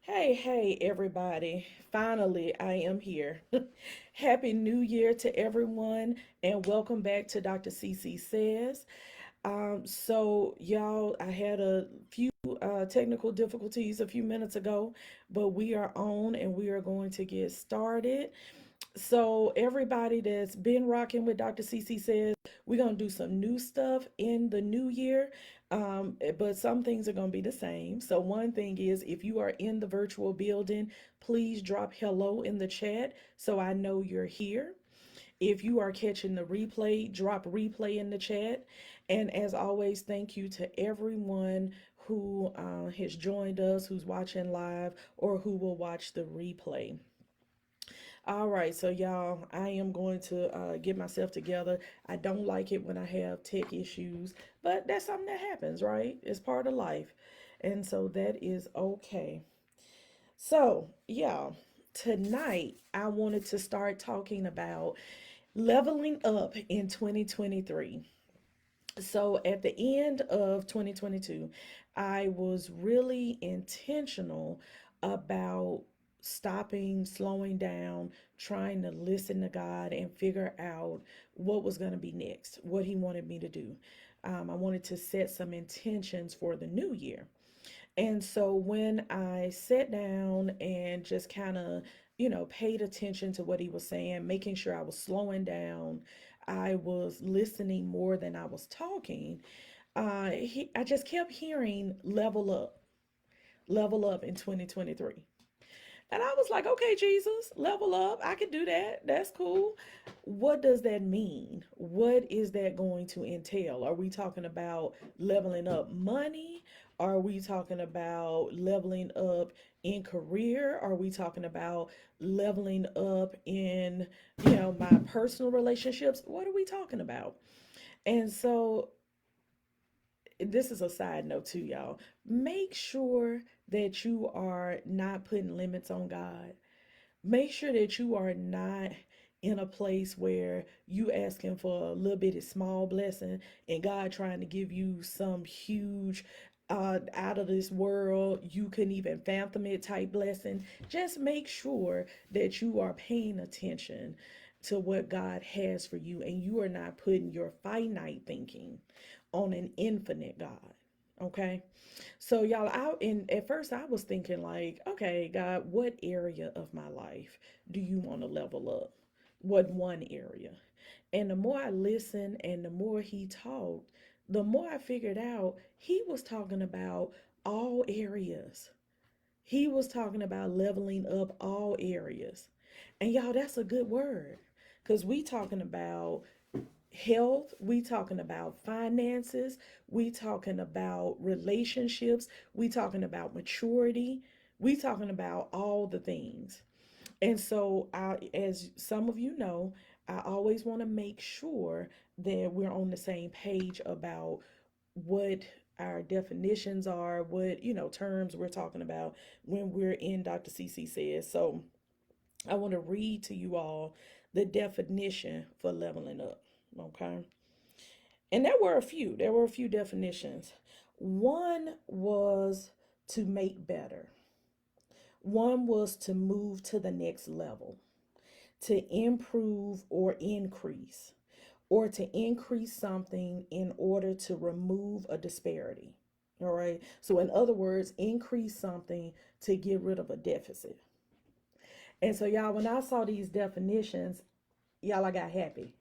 Hey, everybody. Finally, I am here. Happy New Year to everyone, and welcome back to Dr. CC Says. Y'all, I had a few technical difficulties a few minutes ago, but we are on and we are going to get started. So, everybody that's been rocking with Dr. CC Says, we're going to do some new stuff in the new year, but some things are going to be the same. So, one thing is if you are in the virtual building, please drop hello in the chat so I know you're here. If you are catching the replay, drop replay in the chat. And as always, thank you to everyone who has joined us, who's watching live, or who will watch the replay. All right, so y'all, I am going to get myself together. I don't like it when I have tech issues, but that's something that happens, right? It's part of life. And so that is okay. So, y'all, tonight I wanted to start talking about leveling up in 2023. So, at the end of 2022, I was really intentional about stopping, slowing down, trying to listen to God and figure out what was going to be next, what He wanted me to do. I wanted to set some intentions for the new year. And so when I sat down and just kind of, paid attention to what he was saying, making sure I was slowing down, I was listening more than I was talking. I just kept hearing level up in 2023. And I was like, okay, Jesus, level up. I can do that. That's cool. What does that mean? What is that going to entail? Are we talking about leveling up money? Are we talking about leveling up in career? Are we talking about leveling up in, my personal relationships? What are we talking about? And so this is a side note too, y'all. Make sure that you are not putting limits on God. Make sure that you are not in a place where you asking for a little bitty small blessing and God trying to give you some huge out of this world, you couldn't even fathom it type blessing. Just make sure that you are paying attention to what God has for you and you are not putting your finite thinking on an infinite God. Okay. So y'all, at first I was thinking like, okay, God, what area of my life do you want to level up? What one area? And the more I listened and the more he talked, the more I figured out he was talking about all areas. He was talking about leveling up all areas. And y'all, that's a good word. Cause we talking about health, we talking about finances, we talking about relationships, we talking about maturity, we talking about all the things. And so as some of you know, I always want to make sure that we're on the same page about what our definitions are, what terms we're talking about when we're in Dr. CC Says. So I want to read to you all the definition for leveling up. Okay. And there were a few definitions. One was to make better, one was to move to the next level, to improve or increase, or to increase something in order to remove a disparity. All right. So, in other words, increase something to get rid of a deficit. And so, y'all, when I saw these definitions, y'all, I got happy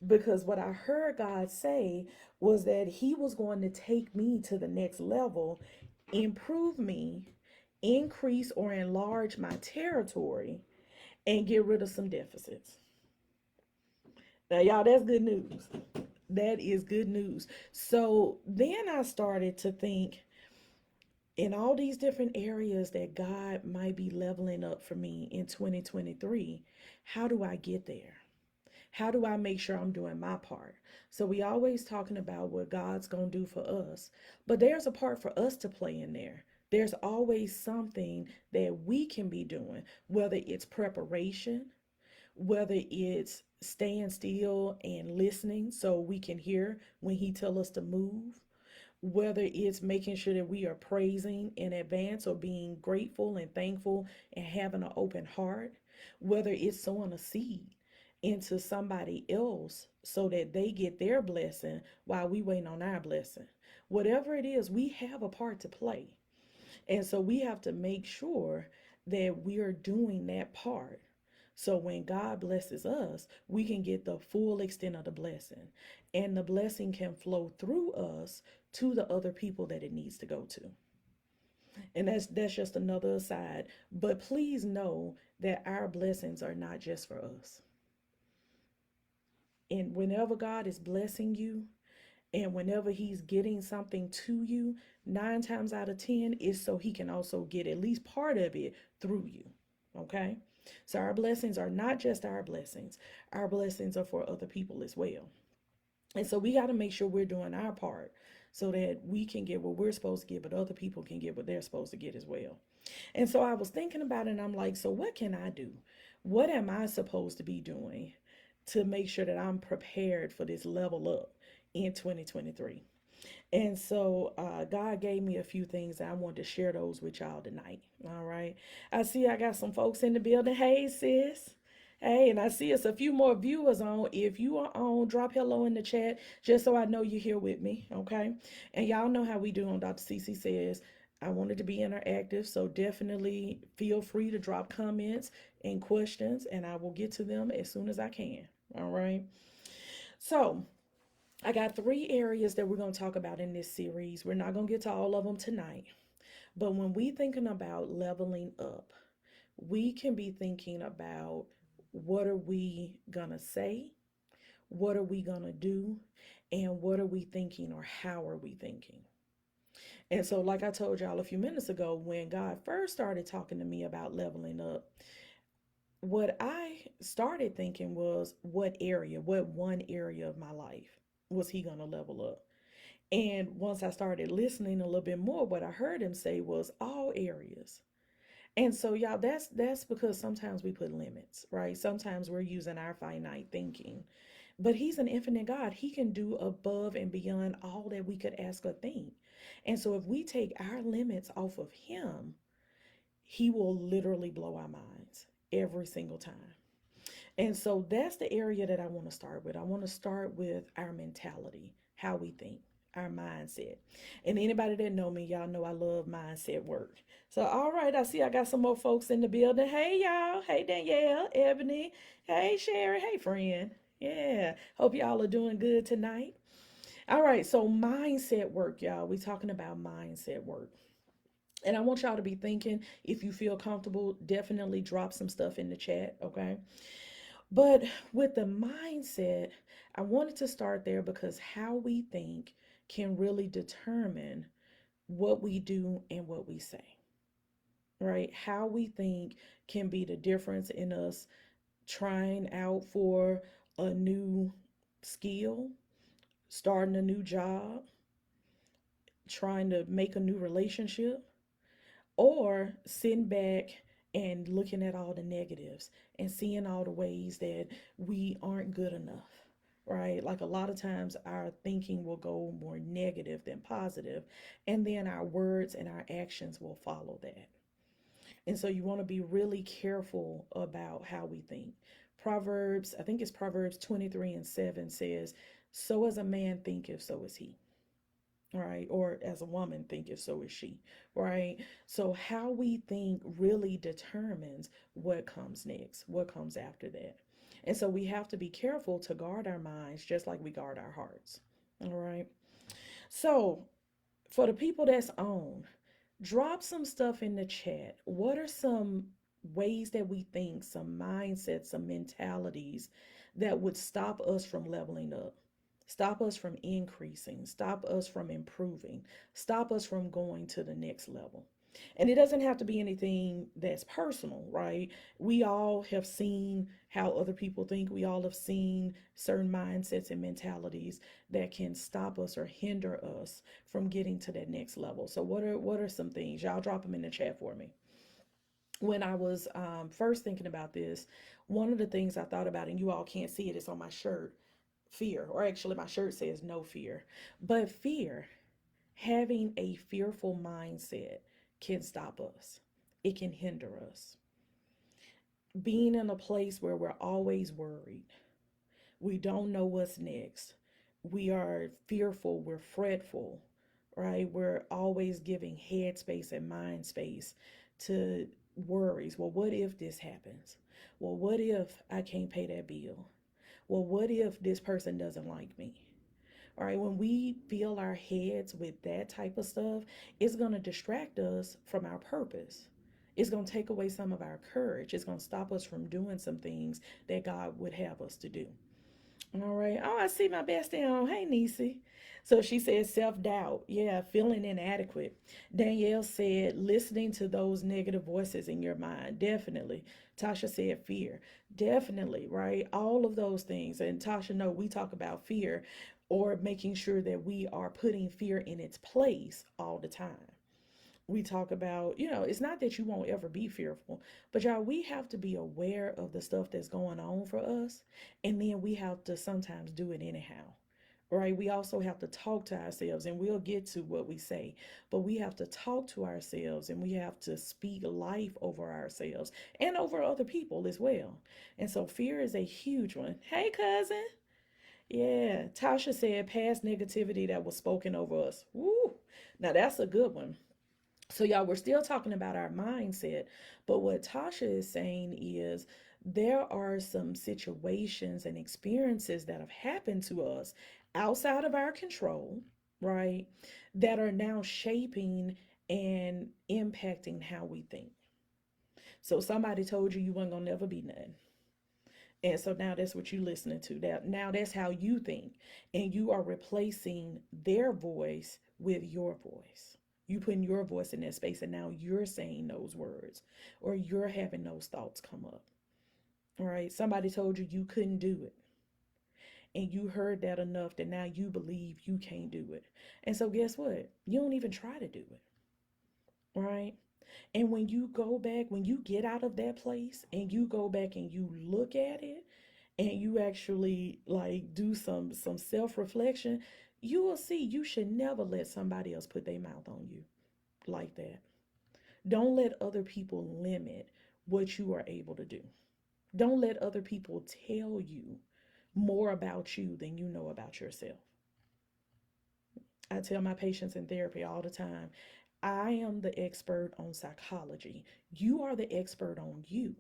because what I heard God say was that He was going to take me to the next level, improve me, increase or enlarge my territory, and get rid of some deficits. Now, y'all, that's good news. That is good news. So then I started to think in all these different areas that God might be leveling up for me in 2023, how do I get there? How do I make sure I'm doing my part? So we always talking about what God's going to do for us, but there's a part for us to play in there. There's always something that we can be doing, whether it's preparation, whether it's staying still and listening so we can hear when he tell us to move, whether it's making sure that we are praising in advance or being grateful and thankful and having an open heart, whether it's sowing a seed into somebody else so that they get their blessing while we waiting on our blessing. Whatever it is, we have a part to play. And so we have to make sure that we are doing that part. So when God blesses us, we can get the full extent of the blessing. And the blessing can flow through us to the other people that it needs to go to. And that's just another aside. But please know that our blessings are not just for us. And whenever God is blessing you, and whenever he's getting something to you, 9 times out of 10 is so he can also get at least part of it through you. Okay? So our blessings are not just our blessings are for other people as well. And so we got to make sure we're doing our part so that we can get what we're supposed to get, but other people can get what they're supposed to get as well. And so I was thinking about it and I'm like, so what can I do? What am I supposed to be doing to make sure that I'm prepared for this level up in 2023? And so God gave me a few things and I wanted to share those with y'all tonight. All right. I see I got some folks in the building. Hey, sis. Hey, and I see it's a few more viewers on. If you are on, drop hello in the chat just so I know you're here with me. Okay. And y'all know how we do on Dr. CC Says. I wanted to be interactive, so definitely feel free to drop comments and questions, and I will get to them as soon as I can. All right. So, I got 3 areas that we're going to talk about in this series. We're not going to get to all of them tonight. But when we thinking about leveling up, we can be thinking about what are we going to say? What are we going to do? And what are we thinking or how are we thinking? And so, like I told y'all a few minutes ago, when God first started talking to me about leveling up, what I started thinking was what one area of my life was he going to level up? And once I started listening a little bit more, what I heard him say was all areas. And so y'all, that's because sometimes we put limits, right? Sometimes we're using our finite thinking. But he's an infinite God. He can do above and beyond all that we could ask or think. And so if we take our limits off of him, he will literally blow our minds every single time. And so that's the area that I want to start with. I want to start with our mentality, how we think, our mindset. And anybody that know me, y'all know I love mindset work. So all right, I see I got some more folks in the building. Hey y'all. Hey Danielle, Ebony. Hey Sherry. Hey friend. Yeah. Hope y'all are doing good tonight. All right, so mindset work, y'all. We talking about mindset work. And I want y'all to be thinking, if you feel comfortable, definitely drop some stuff in the chat, okay? But with the mindset, I wanted to start there because how we think can really determine what we do and what we say, right? How we think can be the difference in us trying out for a new skill, starting a new job, trying to make a new relationship, or sitting back and looking at all the negatives and seeing all the ways that we aren't good enough, right? Like a lot of times our thinking will go more negative than positive, and then our words and our actions will follow that. And so you want to be really careful about how we think. Proverbs, I think it's Proverbs 23:7 says, so as a man thinketh, so is he, right? Or as a woman thinketh, so is she, right? So how we think really determines what comes next, what comes after that. And so we have to be careful to guard our minds just like we guard our hearts. All right. So for the people that's on, drop some stuff in the chat. What are some ways that we think, some mindsets, some mentalities that would stop us from leveling up? Stop us from increasing, stop us from improving, stop us from going to the next level. And it doesn't have to be anything that's personal, right? We all have seen how other people think. We all have seen certain mindsets and mentalities that can stop us or hinder us from getting to that next level. So what are some things? Y'all drop them in the chat for me. When I was first thinking about this, one of the things I thought about, and you all can't see it, it's on my shirt, fear, or actually my shirt says no fear. But fear Having a fearful mindset can stop us, it can hinder us. Being in a place where we're always worried, we don't know what's next, we are fearful, we're fretful, right? We're always giving head space and mind space to worries. Well, what if this happens? Well, what if I can't pay that bill? Well, what if this person doesn't like me? All right, when we fill our heads with that type of stuff, it's going to distract us from our purpose. It's going to take away some of our courage. It's going to stop us from doing some things that God would have us to do. All right. Oh, I see my bestie on. Hey, Nisi. So she said self doubt. Yeah, feeling inadequate. Danielle said listening to those negative voices in your mind. Definitely. Tasha said fear. Definitely, right? All of those things. And Tasha, no, we talk about fear or making sure that we are putting fear in its place all the time. We talk about, it's not that you won't ever be fearful, but y'all, we have to be aware of the stuff that's going on for us. And then we have to sometimes do it anyhow, right? We also have to talk to ourselves, and we'll get to what we say, but we have to talk to ourselves and we have to speak life over ourselves and over other people as well. And so fear is a huge one. Hey, cousin. Yeah, Tasha said past negativity that was spoken over us. Woo. Now that's a good one. So, y'all, we're still talking about our mindset, but what Tasha is saying is there are some situations and experiences that have happened to us outside of our control, right? That are now shaping and impacting how we think. So, somebody told you weren't gonna never be nothing. And so now that's what you're listening to. That now that's how you think. And you are replacing their voice with your voice. You putting your voice in that space, and now you're saying those words or you're having those thoughts come up. All right. Somebody told you couldn't do it. And you heard that enough that now you believe you can't do it. And so guess what? You don't even try to do it. Right. And when you go back, when you get out of that place and you go back and you look at it and you actually like do some self-reflection, you will see you should never let somebody else put their mouth on you like that. Don't let other people limit what you are able to do. Don't let other people tell you more about you than you know about yourself. I tell my patients in therapy all the time, I am the expert on psychology. You are the expert on you.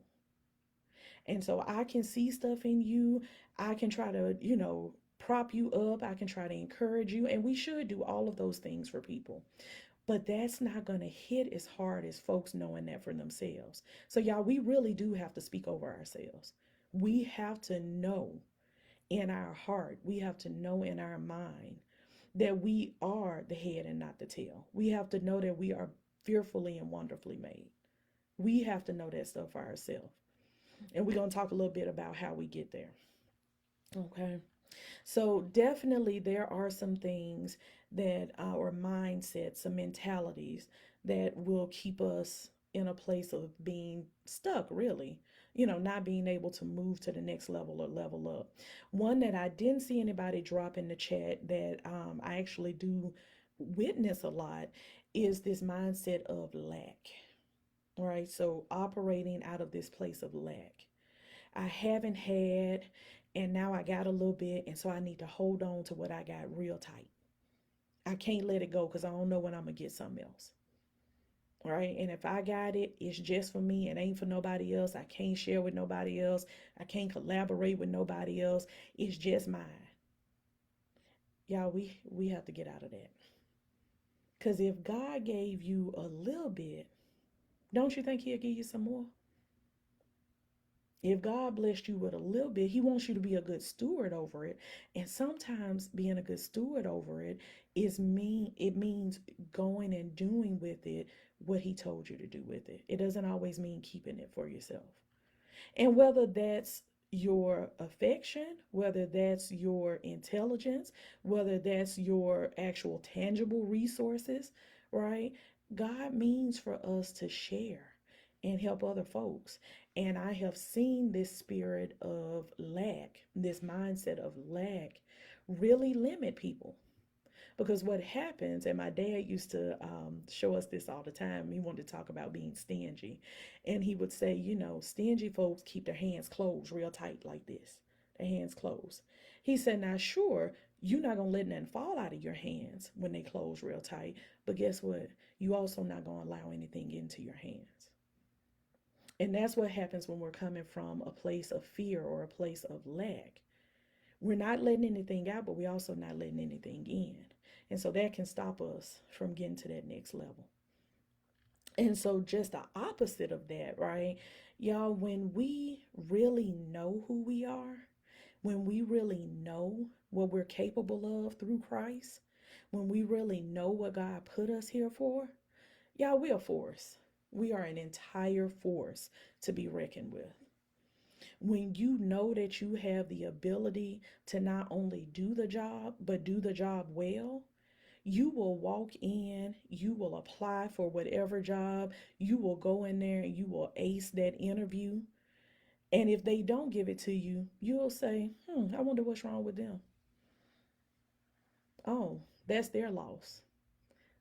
And so I can see stuff in you. I can try to, prop you up. I can try to encourage you. And we should do all of those things for people. But that's not going to hit as hard as folks knowing that for themselves. So, y'all, we really do have to speak over ourselves. We have to know in our heart, we have to know in our mind that we are the head and not the tail. We have to know that we are fearfully and wonderfully made. We have to know that stuff for ourselves. And we're going to talk a little bit about how we get there. Okay. So, definitely, there are some things that our mindsets, some mentalities that will keep us in a place of being stuck, really, not being able to move to the next level or level up. One that I didn't see anybody drop in the chat that I actually do witness a lot is this mindset of lack, right? So, operating out of this place of lack. I haven't had, and now I got a little bit, and so I need to hold on to what I got real tight. I can't let it go because I don't know when I'm gonna get something else. Right? And if I got it, it's just for me. It ain't for nobody else. I can't share with nobody else. I can't collaborate with nobody else. It's just mine. Y'all, we have to get out of that. Because if God gave you a little bit, don't you think He'll give you some more? If God blessed you with a little bit, He wants you to be a good steward over it. And sometimes being a good steward over it it means going and doing with it what He told you to do with it. It doesn't always mean keeping it for yourself. And whether that's your affection, whether that's your intelligence, whether that's your actual tangible resources, right? God means for us to share and help other folks. And I have seen this spirit of lack, this mindset of lack, really limit people. Because what happens, and my dad used to show us this all the time. He wanted to talk about being stingy. And he would say, stingy folks keep their hands closed real tight like this, their hands closed. He said, now, sure, you're not going to let nothing fall out of your hands when they close real tight. But guess what? You also not going to allow anything into your hands. And that's what happens when we're coming from a place of fear or a place of lack. We're not letting anything out, but we're also not letting anything in. And so that can stop us from getting to that next level. And so, just the opposite of that, right? Y'all, when we really know who we are, when we really know what we're capable of through Christ, when we really know what God put us here for, y'all, we're a force. We are an entire force to be reckoned with. When you know that you have the ability to not only do the job, but do the job well, you will walk in, you will apply for whatever job, you will go in there and you will ace that interview. And if they don't give it to you, you'll say, I wonder what's wrong with them. Oh, that's their loss.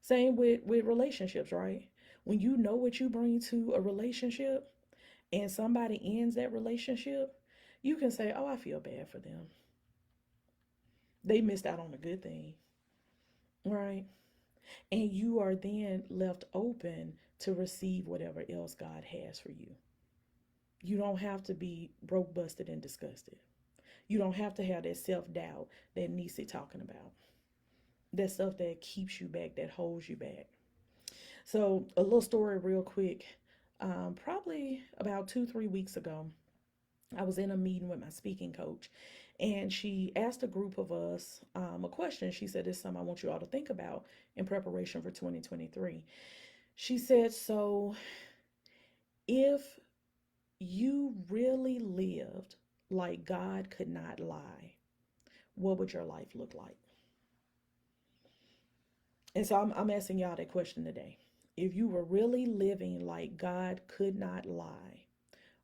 Same with relationships, right? When you know what you bring to a relationship and somebody ends that relationship, you can say, oh, I feel bad for them. They missed out on a good thing, right? And you are then left open to receive whatever else God has for you. You don't have to be broke, busted, and disgusted. You don't have to have that self-doubt that Nisi talking about. That stuff that keeps you back, that holds you back. So a little story real quick. Probably about 2, 3 weeks ago, I was in a meeting with my speaking coach, and she asked a group of us a question. She said, "This is something I want you all to think about in preparation for 2023." She said, "So if you really lived like God could not lie, what would your life look like?" And so I'm asking y'all that question today. If you were really living like God could not lie,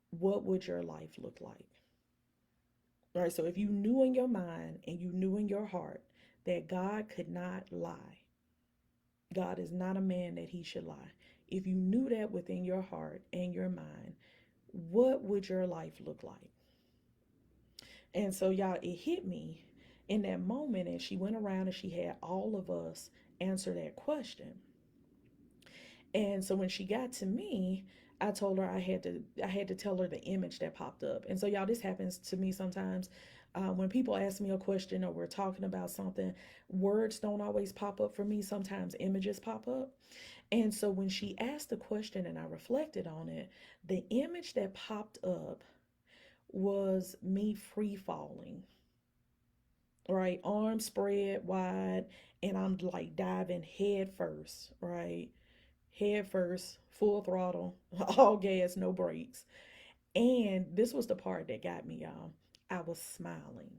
what would your life look like? All right, so if you knew in your mind and you knew in your heart that God could not lie, God is not a man that he should lie. If you knew that within your heart and your mind, what would your life look like? And so, y'all, it hit me in that moment, and she went around and she had all of us answer that question. And so when she got to me, I told her I had to tell her the image that popped up. And so, y'all, this happens to me sometimes. When people ask me a question or we're talking about something, words don't always pop up for me. Sometimes images pop up. And so when she asked the question and I reflected on it, the image that popped up was me free falling, right? Arms spread wide, and I'm like diving head first, right? Head first, full throttle, all gas, no brakes. And this was the part that got me, y'all. I was smiling.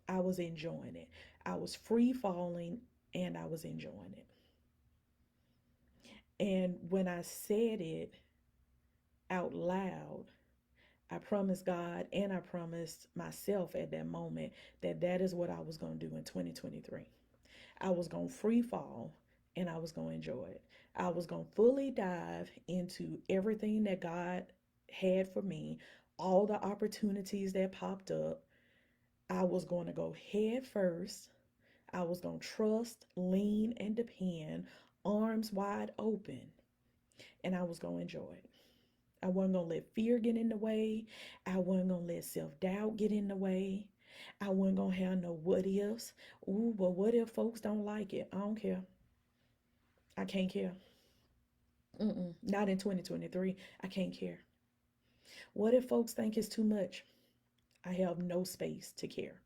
I was enjoying it. I was free falling and I was enjoying it. And when I said it out loud, I promised God and I promised myself at that moment that that is what I was going to do in 2023. I was going to free fall and I was going to enjoy it. I was going to fully dive into everything that God had for me, all the opportunities that popped up. I was going to go head first. I was going to trust, lean, and depend, arms wide open, and I was going to enjoy it. I wasn't going to let fear get in the way. I wasn't going to let self doubt get in the way. I wasn't going to have no what ifs. Ooh, but what if folks don't like it? I don't care. I can't care. Not in 2023. I can't care. What if folks think it's too much? I have no space to care.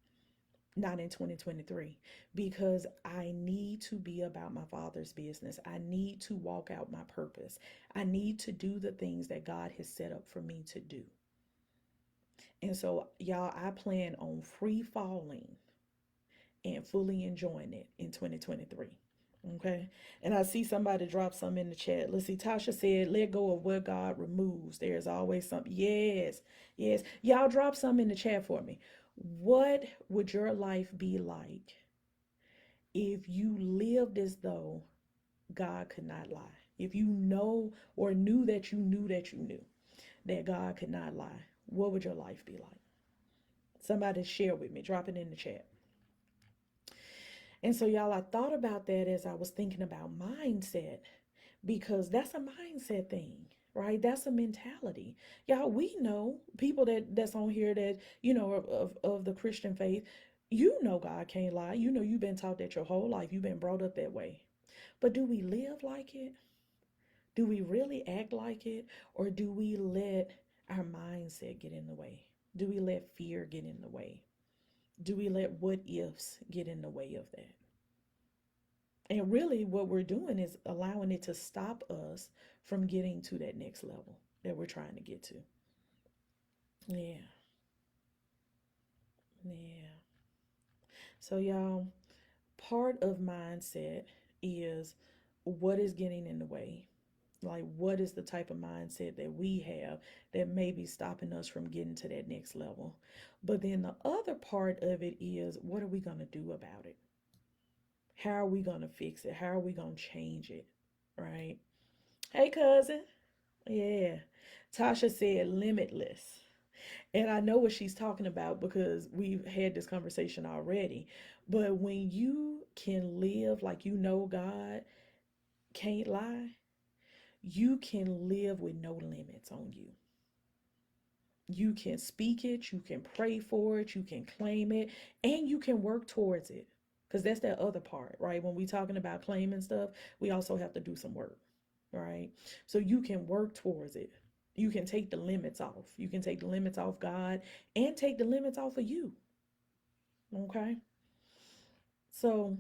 Not in 2023, because I need to be about my Father's business. I need to walk out my purpose. I need to do the things that God has set up for me to do. And so, y'all, I plan on free falling and fully enjoying it in 2023. Okay. And I see somebody drop something in the chat. Let's see. Tasha said, let go of what God removes. There's always something. Yes. Yes. Y'all drop something in the chat for me. What would your life be like if you lived as though God could not lie, if you know or knew that you knew that you knew that God could not lie, what would your life be like? Somebody share with me, drop it in the chat. And so, y'all, I thought about that as I was thinking about mindset, because that's a mindset thing, right? That's a mentality. Y'all, we know people that's on here that, of the Christian faith, God can't lie. You've been taught that your whole life. You've been brought up that way. But do we live like it? Do we really act like it? Or do we let our mindset get in the way? Do we let fear get in the way? Do we let what ifs get in the way of that? And really, what we're doing is allowing it to stop us from getting to that next level that we're trying to get to. Yeah, yeah. So, y'all, part of mindset is what is getting in the way. Like, what is the type of mindset that we have that may be stopping us from getting to that next level? But then the other part of it is, what are we going to do about it? How are we going to fix it? How are we going to change it? Right? Hey, cousin. Yeah. Tasha said limitless. And I know what she's talking about because we've had this conversation already. But when you can live like God can't lie, you can live with no limits on you. You can speak it, you can pray for it, you can claim it, and you can work towards it. Because that's that other part, right? When we talking about claiming stuff, we also have to do some work, right? So you can work towards it. You can take the limits off. You can take the limits off God and take the limits off of you. Okay. So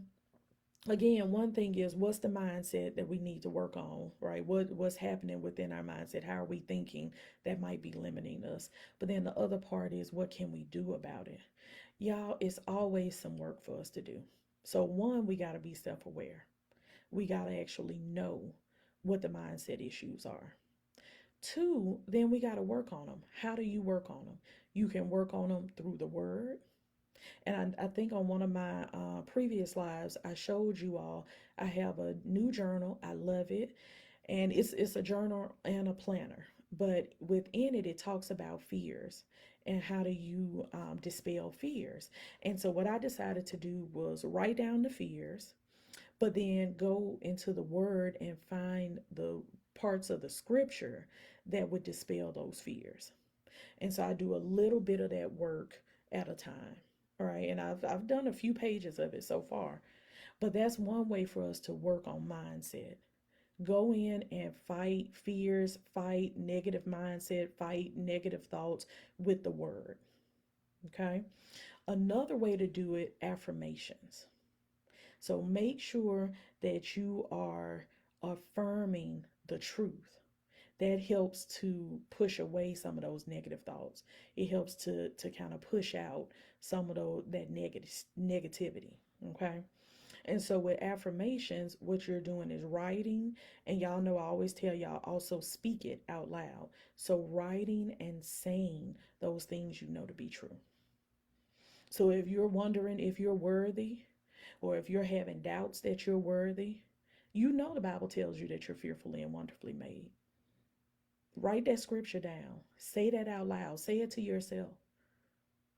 again, one thing is, what's the mindset that we need to work on, right? What's happening within our mindset? How are we thinking that might be limiting us? But then the other part is, what can we do about it? Y'all, it's always some work for us to do. So one, we got to be self-aware. We got to actually know what the mindset issues are. Two, then we got to work on them. How do you work on them? You can work on them through the word. And I think on one of my previous lives, I showed you all, I have a new journal. I love it. And it's a journal and a planner. But within it, it talks about fears and how do you dispel fears. And so what I decided to do was write down the fears, but then go into the word and find the parts of the scripture that would dispel those fears. And so I do a little bit of that work at a time. All right. And I've done a few pages of it so far. But that's one way for us to work on mindset. Go in and fight fears, fight negative mindset, fight negative thoughts with the word. Okay. Another way to do it, affirmations. So make sure that you are affirming the truth. That helps to push away some of those negative thoughts. It helps to kind of push out some of that negativity. Okay. And so with affirmations, what you're doing is writing, and y'all know I always tell y'all also speak it out loud. So writing and saying those things you know to be true. So if you're wondering if you're worthy, or if you're having doubts that you're worthy, the Bible tells you that you're fearfully and wonderfully made. Write that scripture down. Say that out loud. Say it to yourself.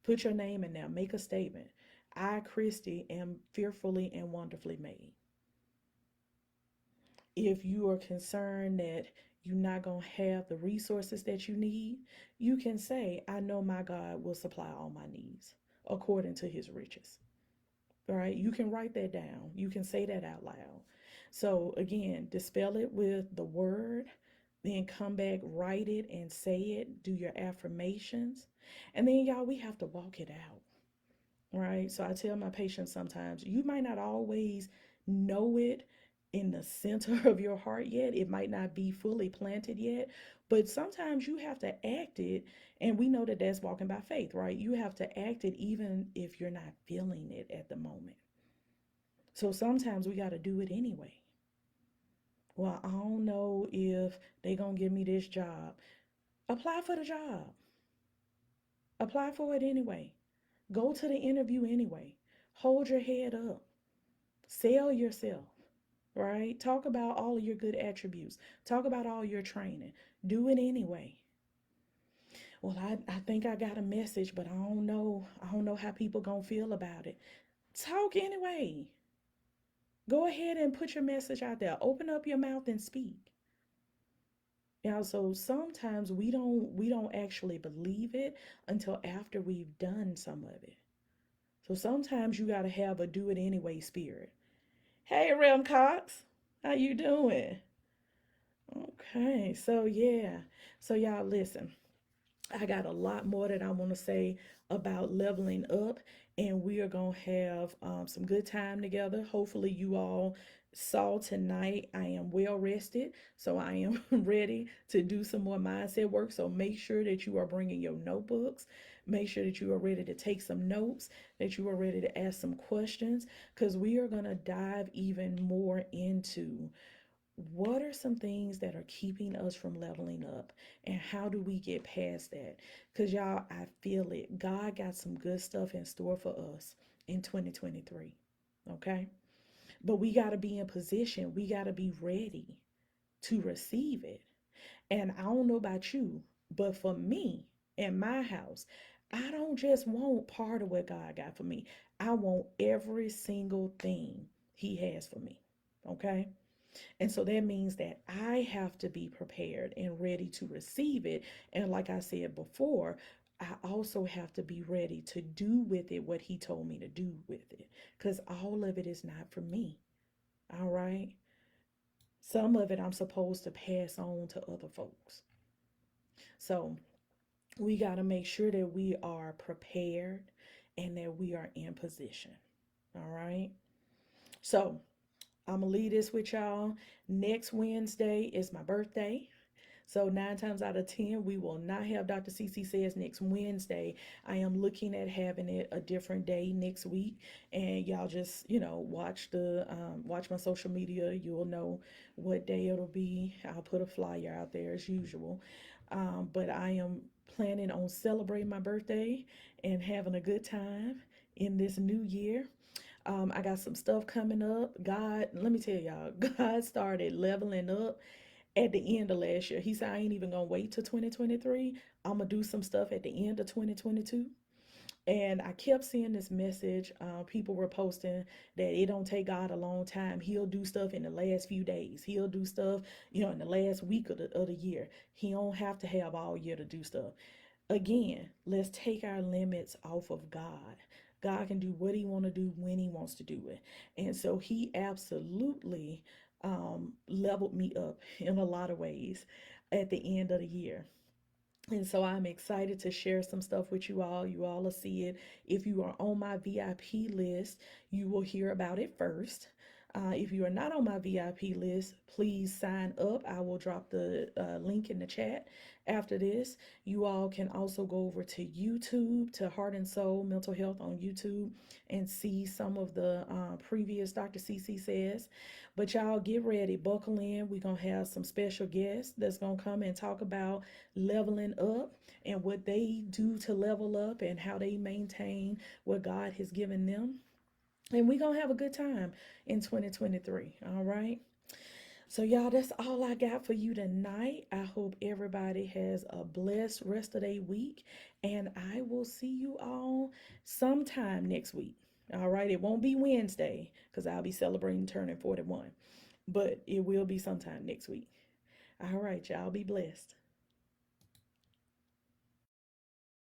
Put your name in there. Make a statement. I, Christy, am fearfully and wonderfully made. If you are concerned that you're not going to have the resources that you need, you can say, I know my God will supply all my needs according to his riches. All right. You can write that down. You can say that out loud. So again, dispel it with the word, then come back, write it and say it, do your affirmations. And then, y'all, we have to walk it out. Right. So I tell my patients sometimes, you might not always know it in the center of your heart yet. It might not be fully planted yet, but sometimes you have to act it. And we know that that's walking by faith, right? You have to act it even if you're not feeling it at the moment. So sometimes we got to do it anyway. Well, I don't know if they're going to give me this job. Apply for the job. Apply for it anyway. Go to the interview anyway. Hold your head up. Sell yourself, right? Talk about all of your good attributes. Talk about all your training. Do it anyway. Well, I think I got a message, but I don't know. I don't know how people gonna feel about it. Talk anyway. Go ahead and put your message out there. Open up your mouth and speak. So sometimes we don't actually believe it until after we've done some of it. So sometimes you gotta have a do it anyway spirit. Hey, Rem Cox, how you doing? Okay, so yeah, so y'all listen. I got a lot more that I want to say about leveling up, and we are going to have some good time together. Hopefully, you all saw tonight I am well rested, so I am ready to do some more mindset work. So, make sure that you are bringing your notebooks, make sure that you are ready to take some notes, that you are ready to ask some questions, because we are going to dive even more into what are some things that are keeping us from leveling up, and how do we get past that? Because y'all, I feel it, God got some good stuff in store for us in 2023. Okay, but we got to be in position, we got to be ready to receive it. And I don't know about you, but for me in my house, I don't just want part of what God got for me, I want every single thing he has for me. Okay, and so that means that I have to be prepared and ready to receive it. And like I said before, I also have to be ready to do with it what he told me to do with it. Because all of it is not for me. All right. Some of it I'm supposed to pass on to other folks. So we got to make sure that we are prepared and that we are in position. All right. So I'm going to leave this with y'all. Next Wednesday is my birthday. So 9 times out of 10, we will not have Dr. CC Says next Wednesday. I am looking at having it a different day next week, and y'all just watch my social media. You'll know what day it'll be. I'll put a flyer out there as usual. But I am planning on celebrating my birthday and having a good time in this new year. I got some stuff coming up. God, let me tell y'all, God started leveling up at the end of last year. He said, I ain't even gonna wait till 2023. I'm gonna do some stuff at the end of 2022. And I kept seeing this message. People were posting that it don't take God a long time. He'll do stuff in the last few days. He'll do stuff, in the last week of the year. He don't have to have all year to do stuff. Again, let's take our limits off of God. God can do what he want to do when he wants to do it. And so he absolutely leveled me up in a lot of ways at the end of the year. And so I'm excited to share some stuff with you all. You all will see it. If you are on my VIP list, you will hear about it first. If you are not on my VIP list, please sign up. I will drop the link in the chat after this. You all can also go over to YouTube, to Heart and Soul Mental Health on YouTube, and see some of the previous Dr. CC Says. But y'all get ready, buckle in. We're going to have some special guests that's going to come and talk about leveling up and what they do to level up and how they maintain what God has given them. And we're going to have a good time in 2023. All right. So, y'all, that's all I got for you tonight. I hope everybody has a blessed rest of their week. And I will see you all sometime next week. All right. It won't be Wednesday because I'll be celebrating turning 41, but it will be sometime next week. All right. Y'all be blessed.